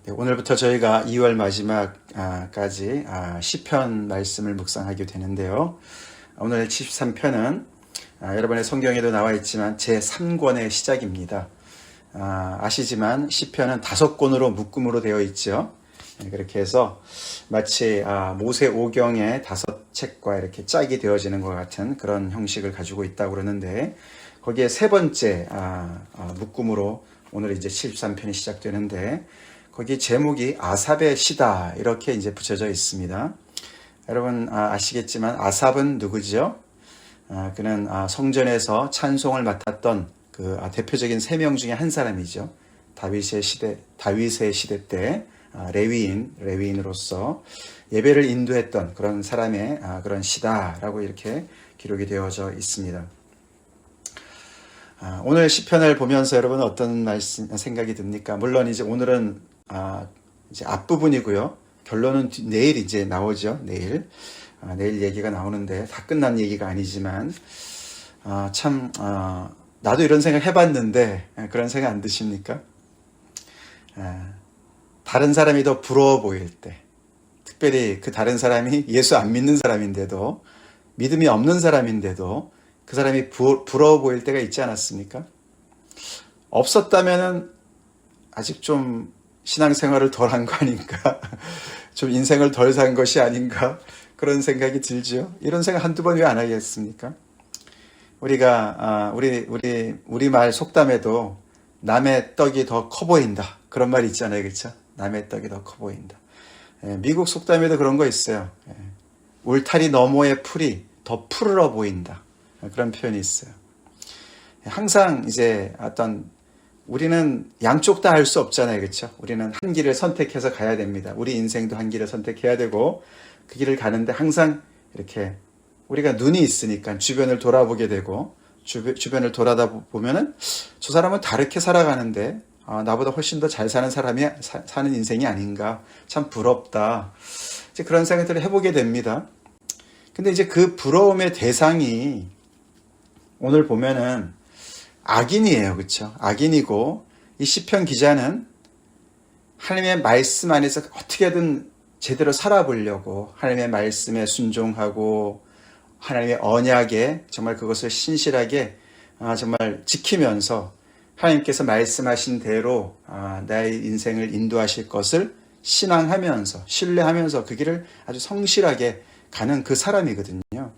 오늘부터 저희가 2월 마지막까지 시편 말씀을 묵상하게 되는데요. 오늘 73편은 여러분의 성경에도 나와 있지만 제3권의 시작입니다. 아시지만 시편은 5권으로 묶음으로 되어 있죠. 그렇게 해서 마치 모세 오경의 5책과 이렇게 짝이 되어지는 것 같은 그런 형식을 가지고 있다고 그러는데, 거기에 세 번째 묶음으로 오늘 이제 73편이 시작되는데, 거기 제목이 아삽의 시다 이렇게 이제 붙여져 있습니다. 여러분 아시겠지만 아삽은 누구죠? 그는 성전에서 찬송을 맡았던 그 대표적인 3명 중에 한 사람이죠. 다윗의 시대 때 레위인으로서 예배를 인도했던 그런 사람의 그런 시다라고 이렇게 기록이 되어져 있습니다. 오늘 시편을 보면서 여러분 어떤 생각이 듭니까? 물론 이제 오늘은 이제 앞부분이고요. 결론은 내일 이제 나오죠. 내일 얘기가 나오는데 다 끝난 얘기가 아니지만 나도 이런 생각 해봤는데 그런 생각 안 드십니까? 다른 사람이 더 부러워 보일 때, 특별히 그 다른 사람이 예수 안 믿는 사람인데도, 믿음이 없는 사람인데도 그 사람이 부러워 보일 때가 있지 않았습니까? 없었다면은 아직 좀 신앙생활을 덜 한 거 아닌가? 좀 인생을 덜 산 것이 아닌가? 그런 생각이 들죠. 이런 생각 한두 번 왜 안 하겠습니까? 우리가 우리 말 속담에도 남의 떡이 더 커 보인다, 그런 말이 있잖아요, 그렇죠? 남의 떡이 더 커 보인다. 미국 속담에도 그런 거 있어요. 울타리 너머의 풀이 더 푸르러 보인다, 그런 표현이 있어요. 항상 이제 우리는 양쪽 다 할 수 없잖아요, 그렇죠? 우리는 한 길을 선택해서 가야 됩니다. 우리 인생도 한 길을 선택해야 되고, 그 길을 가는데 항상 이렇게 우리가 눈이 있으니까 주변을 돌아보게 되고, 주변을 돌아다 보면은 저 사람은 다르게 살아가는데 나보다 훨씬 더 잘 사는 사는 인생이 아닌가, 참 부럽다, 이제 그런 생각들을 해보게 됩니다. 근데 이제 그 부러움의 대상이 오늘 보면은 악인이에요, 그렇죠? 악인이고, 이 시편 기자는 하나님의 말씀 안에서 어떻게든 제대로 살아보려고 하나님의 말씀에 순종하고 하나님의 언약에 정말 그것을 신실하게 정말 지키면서 하나님께서 말씀하신 대로 나의 인생을 인도하실 것을 신앙하면서 신뢰하면서 그 길을 아주 성실하게 가는 그 사람이거든요.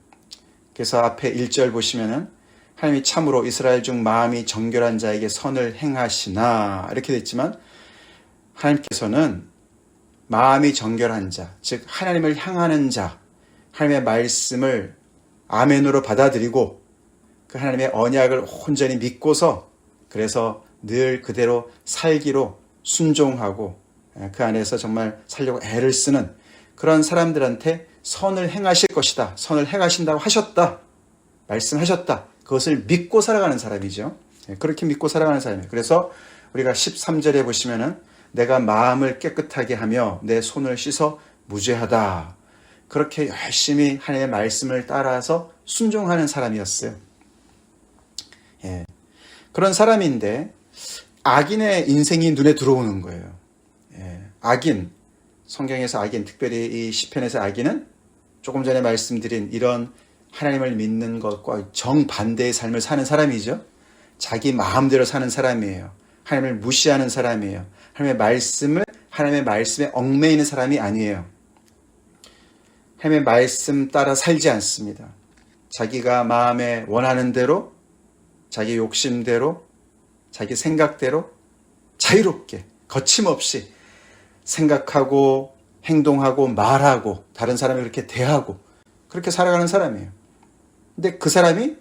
그래서 앞에 1절 보시면은 하나님이 참으로 이스라엘 중 마음이 정결한 자에게 선을 행하시나 이렇게 됐지만, 하나님께서는 마음이 정결한 자, 즉 하나님을 향하는 자, 하나님의 말씀을 아멘으로 받아들이고 그 하나님의 언약을 온전히 믿고서 그래서 늘 그대로 살기로 순종하고 그 안에서 정말 살려고 애를 쓰는 그런 사람들한테 선을 행하실 것이다, 선을 행하신다고 하셨다, 말씀하셨다, 그것을 믿고 살아가는 사람이죠. 그렇게 믿고 살아가는 사람이에요. 그래서 우리가 13절에 보시면은 내가 마음을 깨끗하게 하며 내 손을 씻어 무죄하다, 그렇게 열심히 하나님의 말씀을 따라서 순종하는 사람이었어요. 그런 사람인데 악인의 인생이 눈에 들어오는 거예요. 악인, 성경에서 악인, 특별히 이 시편에서 악인은 조금 전에 말씀드린 이런 하나님을 믿는 것과 정반대의 삶을 사는 사람이죠. 자기 마음대로 사는 사람이에요. 하나님을 무시하는 사람이에요. 하나님의 말씀에 얽매이는 사람이 아니에요. 하나님의 말씀 따라 살지 않습니다. 자기가 마음에 원하는 대로, 자기 욕심대로, 자기 생각대로 자유롭게 거침없이 생각하고 행동하고 말하고 다른 사람을 그렇게 대하고 그렇게 살아가는 사람이에요. 근데 그 사람이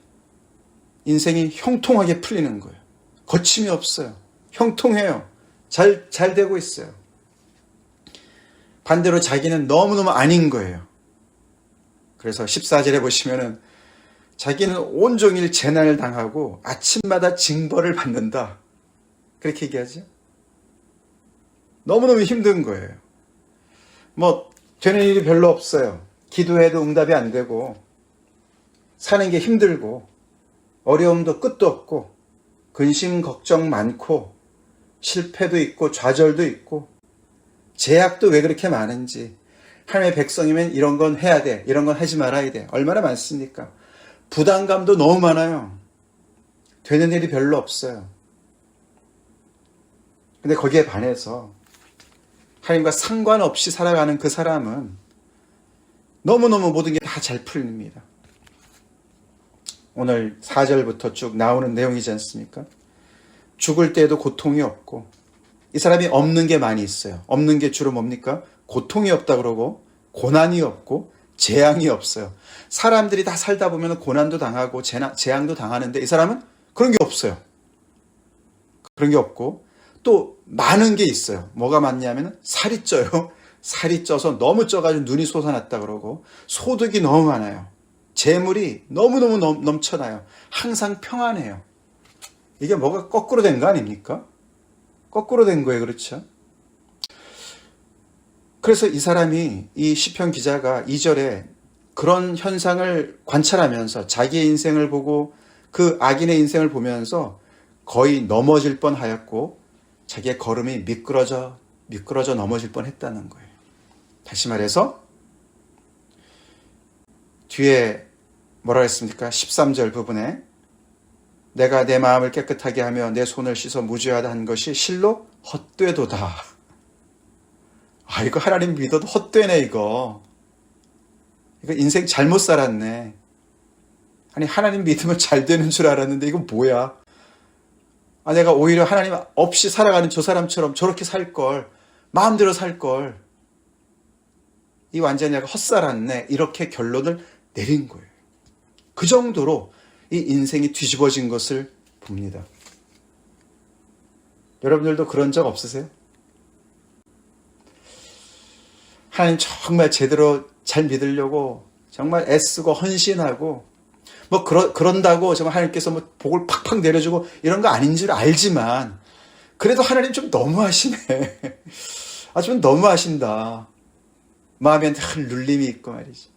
인생이 형통하게 풀리는 거예요. 거침이 없어요. 형통해요. 잘 되고 있어요. 반대로 자기는 너무너무 아닌 거예요. 그래서 14절에 보시면은 자기는 온종일 재난을 당하고 아침마다 징벌을 받는다, 그렇게 얘기하죠. 너무너무 힘든 거예요. 되는 일이 별로 없어요. 기도해도 응답이 안 되고, 사는 게 힘들고, 어려움도 끝도 없고, 근심 걱정 많고, 실패도 있고, 좌절도 있고, 제약도 왜 그렇게 많은지, 하나님의 백성이면 이런 건 해야 돼, 이런 건 하지 말아야 돼, 얼마나 많습니까? 부담감도 너무 많아요. 되는 일이 별로 없어요. 근데 거기에 반해서 하나님과 상관없이 살아가는 그 사람은 너무너무 모든 게 다 잘 풀립니다. 오늘 4절부터 쭉 나오는 내용이지 않습니까? 죽을 때에도 고통이 없고, 이 사람이 없는 게 많이 있어요. 없는 게 주로 뭡니까? 고통이 없다 그러고, 고난이 없고, 재앙이 없어요. 사람들이 다 살다 보면 고난도 당하고 재앙도 당하는데 이 사람은 그런 게 없어요. 그런 게 없고, 또 많은 게 있어요. 뭐가 많냐면 살이 쪄요. 살이 쪄서 너무 쪄가지고 눈이 솟아났다 그러고, 소득이 너무 많아요. 재물이 너무너무 넘쳐나요. 항상 평안해요. 이게 뭐가 거꾸로 된 거 아닙니까? 거꾸로 된 거예요. 그렇죠? 그래서 이 사람이, 이 시편 기자가 2절에 그런 현상을 관찰하면서 자기의 인생을 보고 그 악인의 인생을 보면서 거의 넘어질 뻔하였고, 자기의 걸음이 미끄러져 넘어질 뻔했다는 거예요. 다시 말해서 뒤에 뭐라 했습니까? 13절 부분에 내가 내 마음을 깨끗하게 하며 내 손을 씻어 무죄하다 한 것이 실로 헛되도다. 아, 이거 하나님 믿어도 헛되네, 이거 인생 잘못 살았네. 아니, 하나님 믿으면 잘 되는 줄 알았는데 이거 뭐야? 아, 내가 오히려 하나님 없이 살아가는 저 사람처럼 저렇게 살걸, 마음대로 살걸, 이 완전히 내가 헛살았네, 이렇게 결론을 내린 거예요. 그 정도로 이 인생이 뒤집어진 것을 봅니다. 여러분들도 그런 적 없으세요? 하나님 정말 제대로 잘 믿으려고 정말 애쓰고 헌신하고 뭐 그런다고 정말 하나님께서 뭐 복을 팍팍 내려주고 이런 거 아닌 줄 알지만, 그래도 하나님 좀 너무하시네. 아, 좀 너무하신다. 마음에 늘 눌림이 있고 말이지.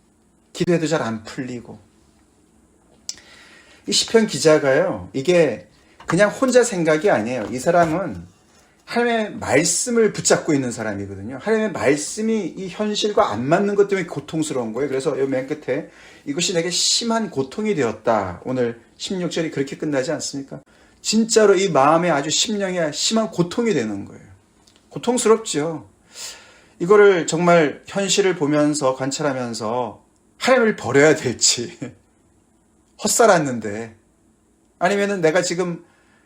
기도해도 잘 안 풀리고. 이 시편 기자가요, 이게 그냥 혼자 생각이 아니에요. 이 사람은 하나님의 말씀을 붙잡고 있는 사람이거든요. 하나님의 말씀이 이 현실과 안 맞는 것 때문에 고통스러운 거예요. 그래서 이 맨 끝에 이것이 내게 심한 고통이 되었다. 오늘 16절이 그렇게 끝나지 않습니까? 진짜로 이 마음에 아주 심령에 심한 고통이 되는 거예요. 고통스럽죠. 이거를 정말 현실을 보면서 관찰하면서 하나님을 버려야 될지, 헛살았는데, 아니면은 내가 지금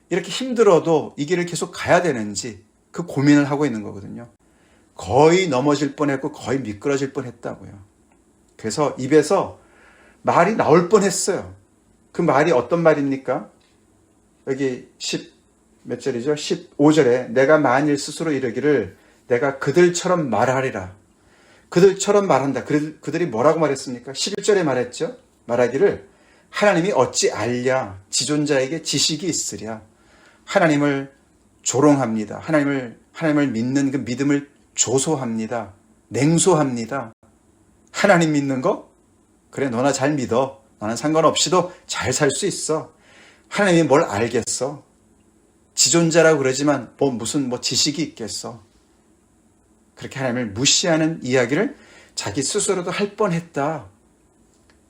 이렇게 힘들어도 이 길을 계속 가야 되는지 그 고민을 하고 있는 거거든요. 거의 넘어질 뻔했고 거의 미끄러질 뻔했다고요. 그래서 입에서 말이 나올 뻔했어요. 그 말이 어떤 말입니까? 여기 몇 절이죠? 15절에 내가 만일 스스로 이르기를 내가 그들처럼 말하리라. 그들처럼 말한다. 그들이 뭐라고 말했습니까? 11절에 말했죠. 말하기를 하나님이 어찌 알랴. 지존자에게 지식이 있으랴. 하나님을 조롱합니다. 하나님을 믿는 그 믿음을 조소합니다. 냉소합니다. 하나님 믿는 거? 그래, 너나 잘 믿어. 나는 상관없이도 잘 살 수 있어. 하나님이 뭘 알겠어? 지존자라고 그러지만 무슨 지식이 있겠어? 그렇게 하나님을 무시하는 이야기를 자기 스스로도 할 뻔했다.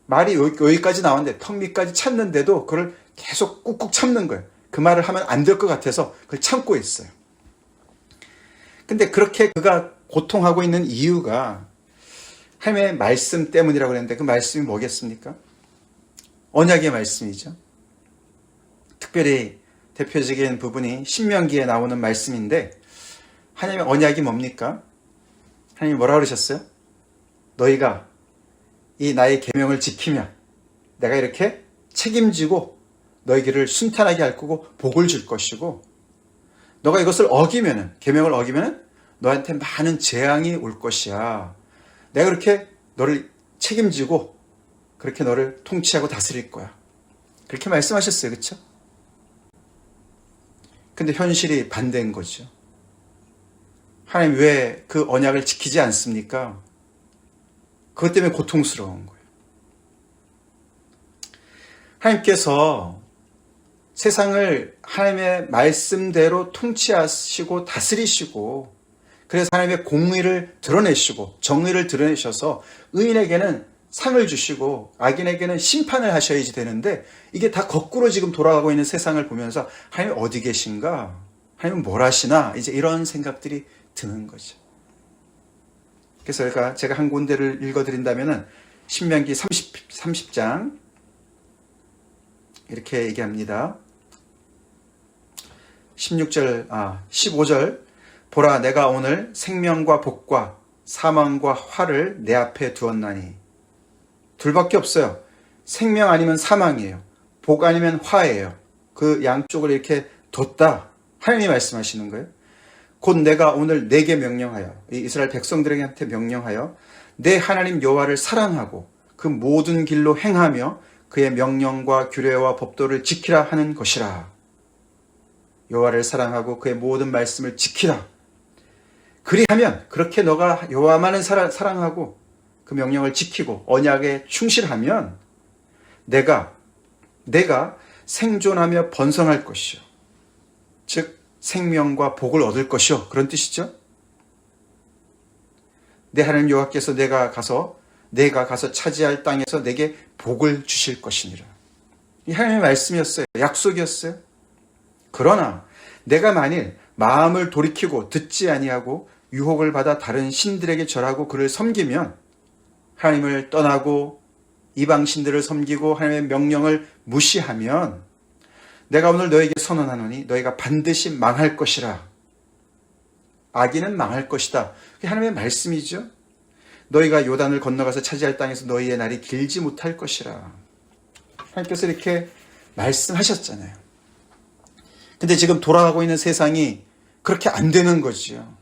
말이 여기까지 나왔는데 턱 밑까지 참는데도 그걸 계속 꾹꾹 참는 거예요. 그 말을 하면 안 될 것 같아서 그걸 참고 있어요. 근데 그렇게 그가 고통하고 있는 이유가 하나님의 말씀 때문이라고 그랬는데 그 말씀이 뭐겠습니까? 언약의 말씀이죠. 특별히 대표적인 부분이 신명기에 나오는 말씀인데, 하나님의 언약이 뭡니까? 하나님이 뭐라고 그러셨어요? 너희가 이 나의 계명을 지키면 내가 이렇게 책임지고 너희들을 순탄하게 할 거고 복을 줄 것이고, 너가 이것을 어기면은, 계명을 어기면은 너한테 많은 재앙이 올 것이야. 내가 그렇게 너를 책임지고 그렇게 너를 통치하고 다스릴 거야. 그렇게 말씀하셨어요. 그렇죠? 근데 현실이 반대인 거죠. 하나님 왜 그 언약을 지키지 않습니까? 그것 때문에 고통스러운 거예요. 하나님께서 세상을 하나님의 말씀대로 통치하시고 다스리시고 그래서 하나님의 공의를 드러내시고 정의를 드러내셔서 의인에게는 상을 주시고 악인에게는 심판을 하셔야지 되는데 이게 다 거꾸로 지금 돌아가고 있는 세상을 보면서 하나님 어디 계신가? 하나님은 뭘 하시나? 이제 이런 생각들이 드는 거죠. 그래서 제가 한 군데를 읽어드린다면은 신명기 30장 이렇게 얘기합니다. 15절 보라 내가 오늘 생명과 복과 사망과 화를 내 앞에 두었나니 둘밖에 없어요. 생명 아니면 사망이에요. 복 아니면 화예요. 그 양쪽을 이렇게 뒀다. 하나님이 말씀하시는 거예요. 곧 내가 오늘 내게 명령하여 이 이스라엘 백성들에게 명령하여 내 하나님 여호와를 사랑하고 그 모든 길로 행하며 그의 명령과 규례와 법도를 지키라 하는 것이라. 여호와를 사랑하고 그의 모든 말씀을 지키라. 그리하면 그렇게 너가 여호와만을 사랑하고 그 명령을 지키고 언약에 충실하면 내가 생존하며 번성할 것이요. 즉 생명과 복을 얻을 것이요. 그런 뜻이죠. 내 하나님 여호와께서 내가 가서 차지할 땅에서 내게 복을 주실 것이니라. 이 하나님의 말씀이었어요. 약속이었어요. 그러나 내가 만일 마음을 돌이키고 듣지 아니하고 유혹을 받아 다른 신들에게 절하고 그를 섬기면 하나님을 떠나고 이방 신들을 섬기고 하나님의 명령을 무시하면 내가 오늘 너에게 선언하노니 너희가 반드시 망할 것이라. 악인은 망할 것이다. 그게 하나님의 말씀이죠. 너희가 요단을 건너가서 차지할 땅에서 너희의 날이 길지 못할 것이라. 하나님께서 이렇게 말씀하셨잖아요. 근데 지금 돌아가고 있는 세상이 그렇게 안 되는 거지요.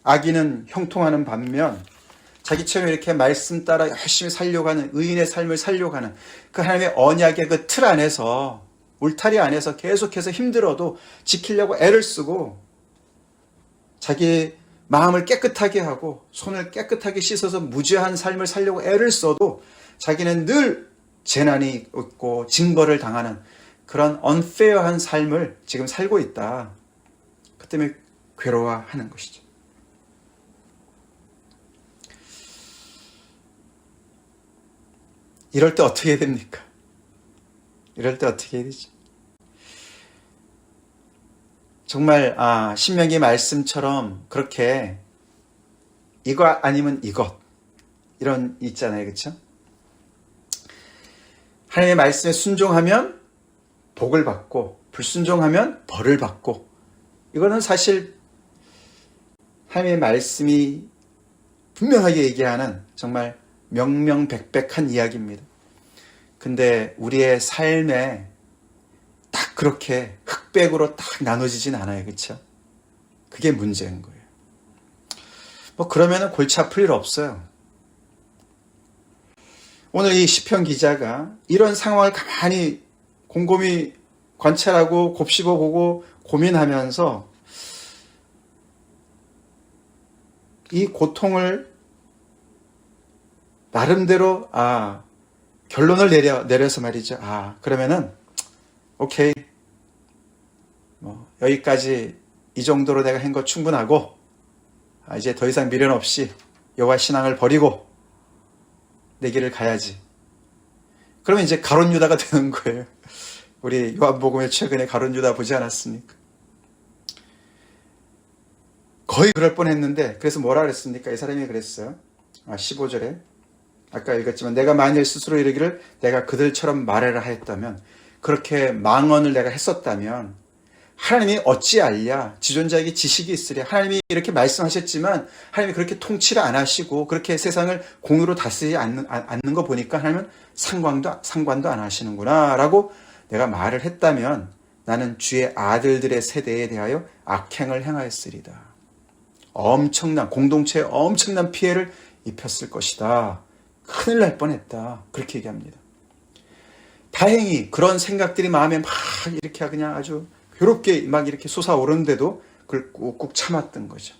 악인은 형통하는 반면 자기처럼 이렇게 말씀 따라 열심히 살려가는 의인의 삶을 살려가는 그 하나님의 언약의 그 틀 안에서 울타리 안에서 계속해서 힘들어도 지키려고 애를 쓰고 자기 마음을 깨끗하게 하고 손을 깨끗하게 씻어서 무죄한 삶을 살려고 애를 써도 자기는 늘 재난이 있고 징벌을 당하는 그런 unfair한 삶을 지금 살고 있다. 그 때문에 괴로워하는 것이죠. 이럴 때 어떻게 해야 됩니까? 이럴 때 어떻게 해야 되죠? 정말 신명기 말씀처럼 그렇게 이거 아니면 이것 이런 있잖아요. 그렇죠? 하나님의 말씀에 순종하면 복을 받고 불순종하면 벌을 받고 이거는 사실 하나님의 말씀이 분명하게 얘기하는 정말 명명백백한 이야기입니다. 근데 우리의 삶에 딱 그렇게 흑백으로 딱 나눠지진 않아요. 그렇죠? 그게 문제인 거예요. 그러면은 골치 아플 일 없어요. 오늘 이 시편 기자가 이런 상황을 가만히 곰곰이 관찰하고 곱씹어보고 고민하면서 이 고통을 나름대로 결론을 내려서 말이죠. 그러면은 오케이 여기까지 이 정도로 내가 한 거 충분하고 이제 더 이상 미련 없이 여호와 신앙을 버리고 내 길을 가야지. 그러면 이제 가룟 유다가 되는 거예요. 우리 요한복음에 최근에 가룟 유다 보지 않았습니까? 거의 그럴 뻔했는데 그래서 뭐라 그랬습니까? 이 사람이 그랬어요. 15절에 아까 읽었지만 내가 만일 스스로 이르기를 내가 그들처럼 말하라 하였다면 그렇게 망언을 내가 했었다면 하나님이 어찌 알랴? 지존자에게 지식이 있으랴? 하나님이 이렇게 말씀하셨지만 하나님이 그렇게 통치를 안 하시고 그렇게 세상을 공유로 다스리지 않는 거 보니까 하나님은 상관도 안 하시는구나 라고 내가 말을 했다면 나는 주의 아들들의 세대에 대하여 악행을 행하였으리다. 공동체에 엄청난 피해를 입혔을 것이다. 큰일 날 뻔했다. 그렇게 얘기합니다. 다행히 그런 생각들이 마음에 막 이렇게 그냥 아주 괴롭게 막 이렇게 솟아오르는데도 그걸 꾹꾹 참았던 거죠.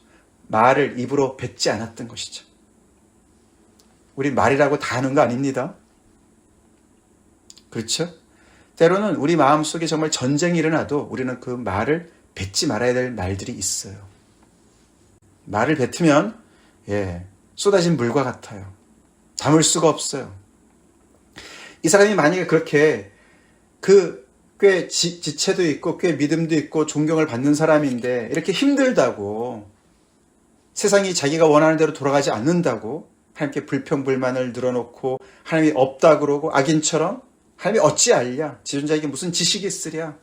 말을 입으로 뱉지 않았던 것이죠. 우리 말이라고 다 하는 거 아닙니다. 그렇죠? 때로는 우리 마음속에 정말 전쟁이 일어나도 우리는 그 말을 뱉지 말아야 될 말들이 있어요. 말을 뱉으면 쏟아진 물과 같아요. 담을 수가 없어요. 이 사람이 만약에 그렇게 꽤 지체도 있고 꽤 믿음도 있고 존경을 받는 사람인데 이렇게 힘들다고, 세상이 자기가 원하는 대로 돌아가지 않는다고 하나님께 불평불만을 늘어놓고 하나님이 없다 그러고 악인처럼 하나님이 어찌 알랴, 지존자에게 무슨 지식이 있으랴,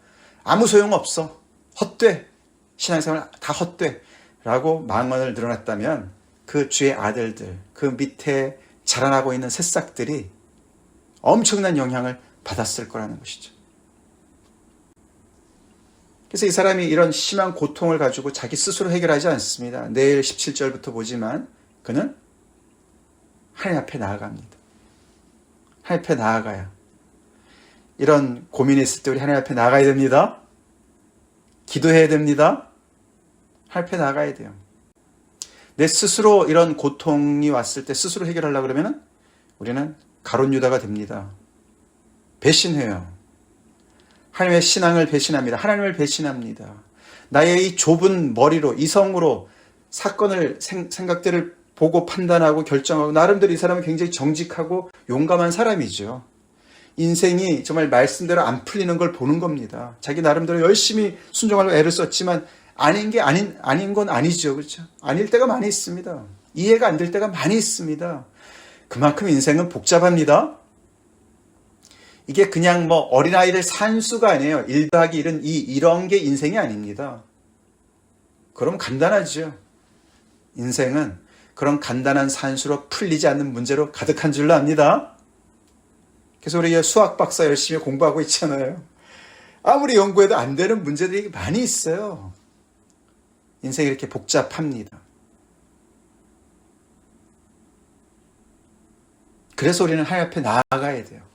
아무 소용없어, 헛돼, 신앙생활 다 헛돼 라고 망언을 늘어놨다면 그 주의 아들들, 그 밑에 자라나고 있는 새싹들이 엄청난 영향을 받았을 거라는 것이죠. 그래서 이 사람이 이런 심한 고통을 가지고 자기 스스로 해결하지 않습니다. 내일 17절부터 보지만 그는 하나님 앞에 나아갑니다. 하나님 앞에 나아가야, 이런 고민이 있을 때 우리 하나님 앞에 나아가야 됩니다. 기도해야 됩니다. 하나님 앞에 나아가야 돼요. 내 스스로 이런 고통이 왔을 때 스스로 해결하려고 그러면 우리는 가룟 유다가 됩니다. 배신해요. 하나님의 신앙을 배신합니다. 하나님을 배신합니다. 나의 이 좁은 머리로, 이성으로 사건을, 생각들을 보고 판단하고 결정하고, 나름대로 이 사람은 굉장히 정직하고 용감한 사람이죠. 인생이 정말 말씀대로 안 풀리는 걸 보는 겁니다. 자기 나름대로 열심히 순종하려고 애를 썼지만 아닌 건 아니죠. 그렇죠? 아닐 때가 많이 있습니다. 이해가 안 될 때가 많이 있습니다. 그만큼 인생은 복잡합니다. 이게 그냥 뭐 어린아이들 산수가 아니에요. 1 더하기 1은 2, 이런 게 인생이 아닙니다. 그럼 간단하죠. 인생은 그런 간단한 산수로 풀리지 않는 문제로 가득한 줄로 압니다. 그래서 우리 수학 박사 열심히 공부하고 있잖아요. 아무리 연구해도 안 되는 문제들이 많이 있어요. 인생이 이렇게 복잡합니다. 그래서 우리는 하나님 앞에 나아가야 돼요.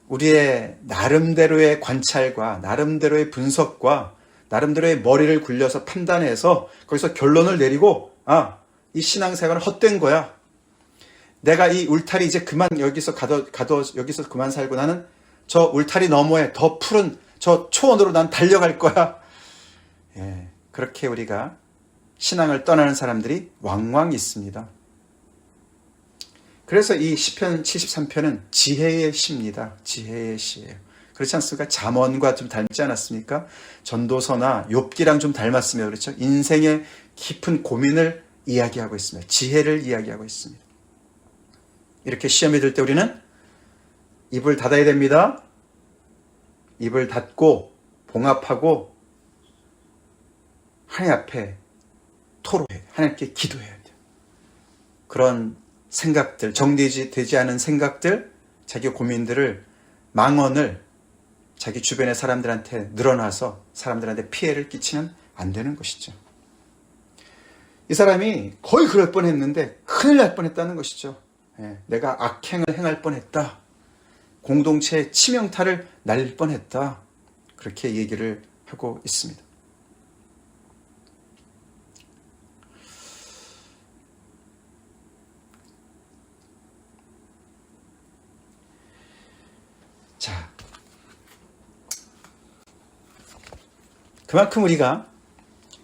우리의 나름대로의 관찰과 나름대로의 분석과 나름대로의 머리를 굴려서 판단해서 거기서 결론을 내리고, 이 신앙생활은 헛된 거야. 내가 이 울타리 이제 그만 여기서 여기서 그만 살고 나는 저 울타리 너머에 더 푸른 저 초원으로 난 달려갈 거야. 그렇게 우리가 신앙을 떠나는 사람들이 왕왕 있습니다. 그래서 이 시편 73편은 지혜의 시입니다. 지혜의 시예요. 그렇지 않습니까? 잠언과 좀 닮지 않았습니까? 전도서나 욥기랑 좀 닮았으며 그렇죠? 인생의 깊은 고민을 이야기하고 있습니다. 지혜를 이야기하고 있습니다. 이렇게 시험이 들 때 우리는 입을 닫아야 됩니다. 입을 닫고 봉합하고 하나님 앞에 토로해야 돼요. 하나님께 기도해야 돼요. 그런 생각들, 정리되지 않은 생각들, 자기 고민들을, 망언을 자기 주변의 사람들한테 늘어나서 사람들한테 피해를 끼치면 안 되는 것이죠. 이 사람이 거의 그럴 뻔했는데 큰일 날 뻔했다는 것이죠. 내가 악행을 행할 뻔했다. 공동체의 치명타를 날릴 뻔했다. 그렇게 얘기를 하고 있습니다. 자, 그만큼 우리가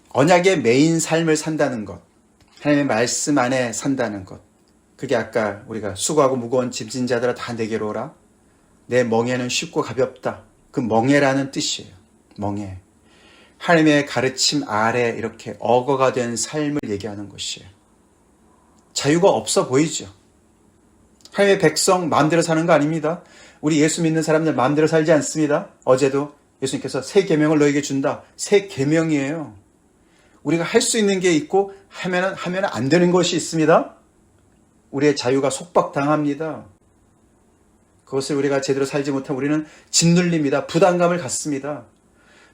언약의 메인 삶을 산다는 것, 하나님의 말씀 안에 산다는 것, 그게 아까 우리가 수고하고 무거운 짐진 자들아 다 내게로 오라. 내 멍에는 쉽고 가볍다. 그 멍에라는 뜻이에요. 멍에. 하나님의 가르침 아래 이렇게 어거가 된 삶을 얘기하는 것이에요. 자유가 없어 보이죠. 하나님의 백성 마음대로 사는 거 아닙니다. 우리 예수 믿는 사람들 마음대로 살지 않습니다. 어제도 예수님께서 새 계명을 너에게 준다. 새 계명이에요. 우리가 할 수 있는 게 있고 하면 안 되는 것이 있습니다. 우리의 자유가 속박당합니다. 그것을 우리가 제대로 살지 못하면 우리는 짓눌립니다. 부담감을 갖습니다.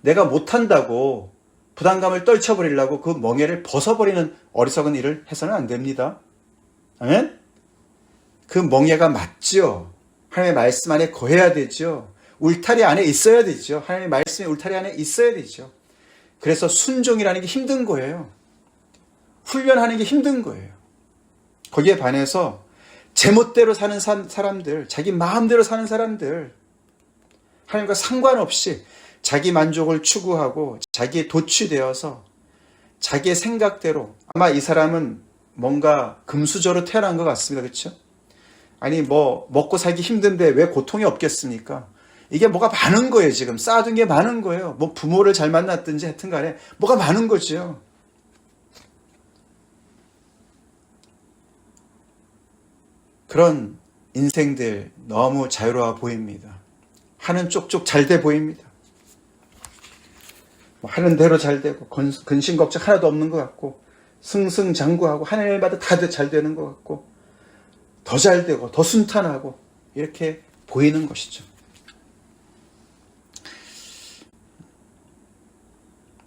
내가 못한다고 부담감을 떨쳐버리려고 그 멍에를 벗어버리는 어리석은 일을 해서는 안 됩니다. 아멘? 그 멍에가 맞죠. 하나님의 말씀 안에 거해야 되죠. 울타리 안에 있어야 되죠. 하나님의 말씀이 울타리 안에 있어야 되죠. 그래서 순종이라는 게 힘든 거예요. 훈련하는 게 힘든 거예요. 거기에 반해서 제멋대로 사는 사람들, 자기 마음대로 사는 사람들, 하나님과 상관없이 자기 만족을 추구하고 자기에 도취되어서 자기의 생각대로, 아마 이 사람은 뭔가 금수저로 태어난 것 같습니다. 그렇죠? 아니 뭐 먹고 살기 힘든데 왜 고통이 없겠습니까? 이게 뭐가 많은 거예요. 지금 쌓아둔 게 많은 거예요. 뭐 부모를 잘 만났든지 하여튼 간에 뭐가 많은 거죠. 그런 인생들 너무 자유로워 보입니다. 하는 쪽쪽 잘 돼 보입니다. 하는 대로 잘 되고 근심 걱정 하나도 없는 것 같고 승승장구하고 하는 일마다 다 잘 되는 것 같고 더 잘 되고 더 순탄하고 이렇게 보이는 것이죠.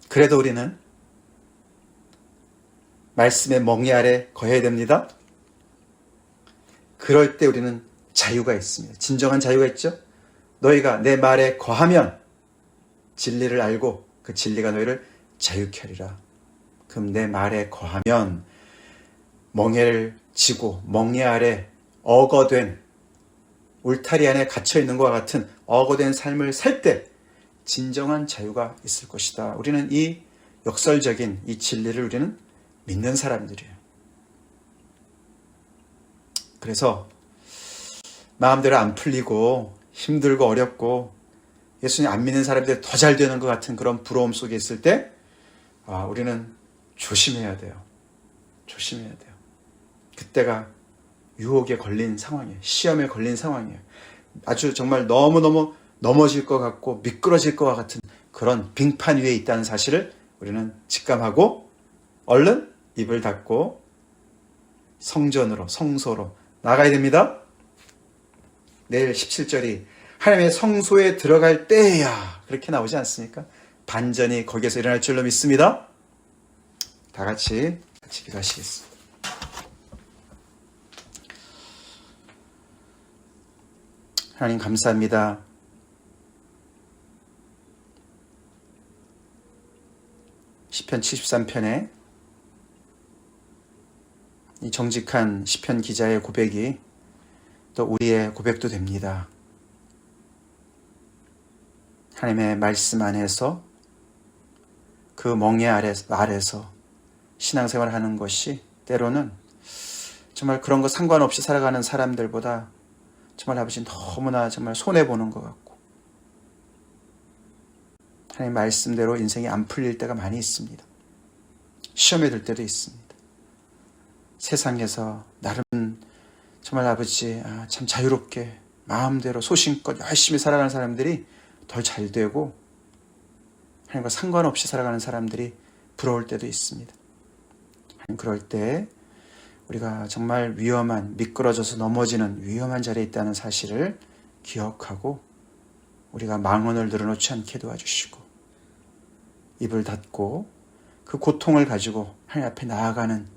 그래도 우리는 말씀의 멍에 아래 거해야 됩니다. 그럴 때 우리는 자유가 있습니다. 진정한 자유가 있죠. 너희가 내 말에 거하면 진리를 알고 그 진리가 너희를 자유케 하리라. 그럼 내 말에 거하면 멍에를 지고 멍에 아래 억어된 울타리 안에 갇혀있는 것과 같은 억어된 삶을 살 때 진정한 자유가 있을 것이다. 우리는 이 역설적인 이 진리를 우리는 믿는 사람들이에요. 그래서 마음대로 안 풀리고 힘들고 어렵고 예수님 안 믿는 사람들이 더 잘 되는 것 같은 그런 부러움 속에 있을 때 우리는 조심해야 돼요. 조심해야 돼요. 그때가 유혹에 걸린 상황이에요. 시험에 걸린 상황이에요. 아주 정말 너무너무 넘어질 것 같고 미끄러질 것 같은 그런 빙판 위에 있다는 사실을 우리는 직감하고 얼른 입을 닫고 성전으로 성소로 나가야 됩니다. 내일 17절이 하나님의 성소에 들어갈 때야 그렇게 나오지 않습니까? 반전이 거기에서 일어날 줄로 믿습니다. 다 같이 기도하시겠습니다. 하나님 감사합니다. 시편 73편에 이 정직한 시편 기자의 고백이 또 우리의 고백도 됩니다. 하나님의 말씀 안에서 그 멍에 아래서 신앙생활을 하는 것이 때로는 정말 그런 거 상관없이 살아가는 사람들보다 정말 아버지 너무나 정말 손해보는 것 같고 하나님 말씀대로 인생이 안 풀릴 때가 많이 있습니다. 시험에 들 때도 있습니다. 세상에서 나름 정말 아버지 참 자유롭게 마음대로 소신껏 열심히 살아가는 사람들이 덜 잘 되고 하나님과 상관없이 살아가는 사람들이 부러울 때도 있습니다. 하나님 그럴 때 우리가 정말 위험한 미끄러져서 넘어지는 위험한 자리에 있다는 사실을 기억하고 우리가 망언을 늘어놓지 않게 도와주시고 입을 닫고 그 고통을 가지고 하나님 앞에 나아가는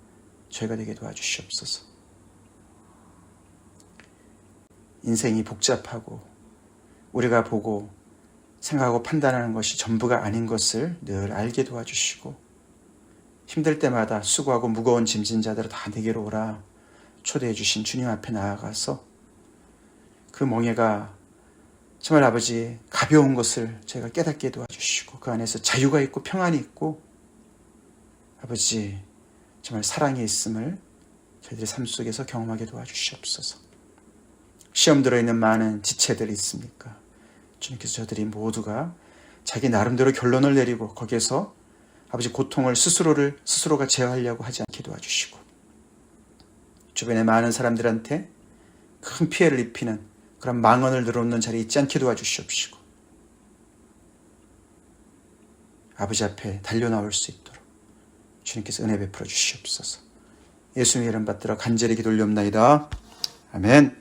저희가 되게 도와주시옵소서. 인생이 복잡하고 우리가 보고 생각하고 판단하는 것이 전부가 아닌 것을 늘 알게 도와주시고 힘들 때마다 수고하고 무거운 짐진 자들을 다 내게로 오라 초대해 주신 주님 앞에 나아가서 그 멍에가 정말 아버지 가벼운 것을 저희가 깨닫게 도와주시고 그 안에서 자유가 있고 평안이 있고 아버지 정말 사랑이 있음을 저희들의 삶 속에서 경험하게 도와주시옵소서. 시험 들어있는 많은 지체들이 있습니까? 주님께서 저들이 모두가 자기 나름대로 결론을 내리고 거기에서 아버지 고통을 스스로가 제어하려고 하지 않게 도와주시고 주변의 많은 사람들한테 큰 피해를 입히는 그런 망언을 늘어놓는 자리에 있지 않게 도와주시옵시고 아버지 앞에 달려나올 수 있도록 주님께서 은혜 베풀어 주시옵소서. 예수님의 이름 받들어 간절히 기도 올리옵나이다. 아멘.